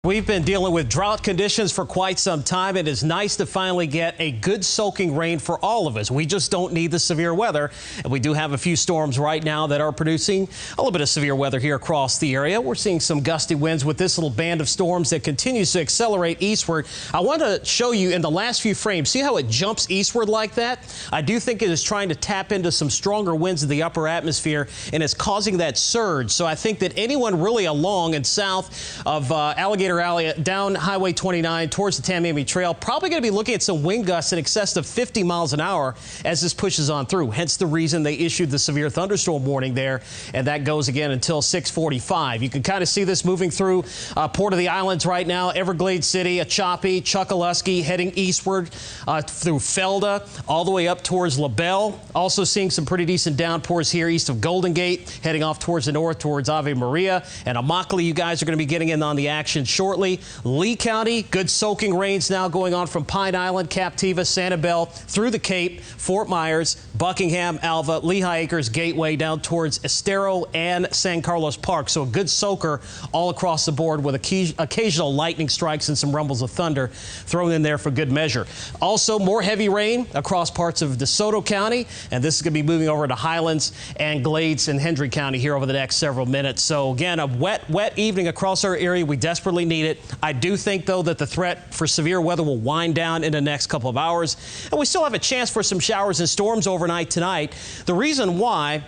We've been dealing with drought conditions for quite some time. It is nice to finally get a good soaking rain for all of us. We just don't need the severe weather. And we do have a few storms right now that are producing a little bit of severe weather here across the area. We're seeing some gusty winds with this little band of storms that continues to accelerate eastward. I want to show you in the last few frames, see how it jumps eastward like that? I do think it is trying to tap into some stronger winds in the upper atmosphere, and it's causing that surge. So I think that anyone really along and south of Alligator Alley down Highway 29 towards the Tamiami Trail probably going to be looking at some wind gusts in excess of 50 miles an hour as this pushes on through. Hence the reason they issued the severe thunderstorm warning there, and that goes again until 6:45. You can kind of see this moving through Port of the Islands right now, Everglades City, Achapee, Chokoloskee, heading eastward through Felda, all the way up towards LaBelle. Also seeing some pretty decent downpours here east of Golden Gate, heading off towards the north towards Ave Maria and Immokalee. You guys are going to be getting in on the action shortly. Lee County, good soaking rains now going on from Pine Island, Captiva, Sanibel, through the Cape, Fort Myers, Buckingham, Alva, Lehigh Acres, Gateway, down towards Estero and San Carlos Park. So a good soaker all across the board with occasional lightning strikes and some rumbles of thunder thrown in there for good measure. Also, more heavy rain across parts of DeSoto County, and this is going to be moving over to Highlands and Glades and Hendry County here over the next several minutes. So again, a wet evening across our area. We desperately need it. I do think, though, that the threat for severe weather will wind down in the next couple of hours, and we still have a chance for some showers and storms overnight tonight. The reason why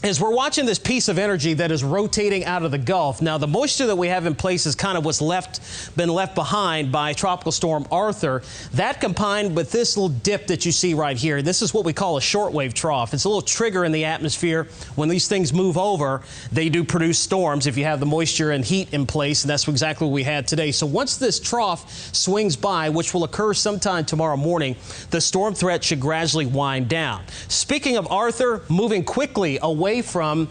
is we're watching this piece of energy that is rotating out of the Gulf. Now, the moisture that we have in place is kind of what's been left behind by Tropical Storm Arthur. That combined with this little dip that you see right here, this is what we call a shortwave trough. It's a little trigger in the atmosphere. When these things move over, they do produce storms if you have the moisture and heat in place, and that's exactly what we had today. So once this trough swings by, which will occur sometime tomorrow morning, the storm threat should gradually wind down. Speaking of Arthur, moving quickly away from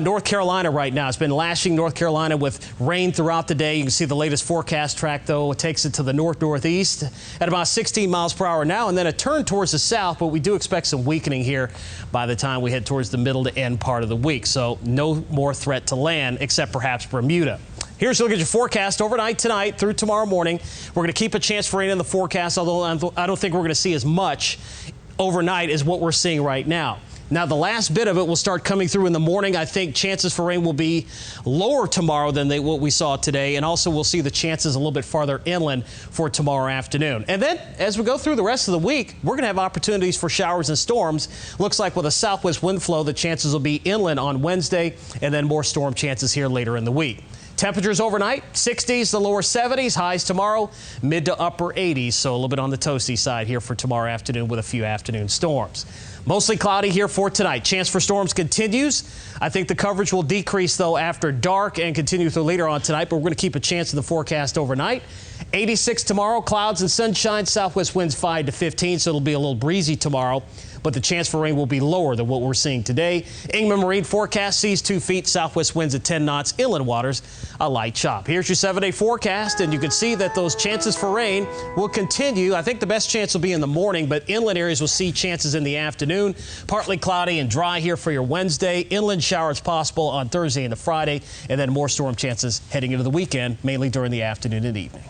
North Carolina right now. It's been lashing North Carolina with rain throughout the day. You can see the latest forecast track, though. It takes it to the northeast at about 16 miles per hour now, and then a turn towards the south, but we do expect some weakening here by the time we head towards the middle to end part of the week. So no more threat to land, except perhaps Bermuda. Here's a look at your forecast overnight tonight through tomorrow morning. We're going to keep a chance for rain in the forecast, although I don't think we're going to see as much overnight as what we're seeing right now. Now, the last bit of it will start coming through in the morning. I think chances for rain will be lower tomorrow than what we saw today. And also, we'll see the chances a little bit farther inland for tomorrow afternoon. And then, as we go through the rest of the week, we're going to have opportunities for showers and storms. Looks like with a southwest wind flow, the chances will be inland on Wednesday, and then more storm chances here later in the week. Temperatures overnight, 60s, the lower 70s, highs tomorrow, mid to upper 80s. So a little bit on the toasty side here for tomorrow afternoon with a few afternoon storms. Mostly cloudy here for tonight. Chance for storms continues. I think the coverage will decrease, though, after dark and continue through later on tonight, but we're going to keep a chance in the forecast overnight. 86 tomorrow, clouds and sunshine, southwest winds 5 to 15, so it'll be a little breezy tomorrow, but the chance for rain will be lower than what we're seeing today. Ingman Marine forecast sees 2 feet, southwest winds at 10 knots, inland waters a light chop. Here's your 7-day forecast, and you can see that those chances for rain will continue. I think the best chance will be in the morning, but inland areas will see chances in the afternoon. Partly cloudy and dry here for your Wednesday. Inland showers possible on Thursday and the Friday, and then more storm chances heading into the weekend, mainly during the afternoon and evening.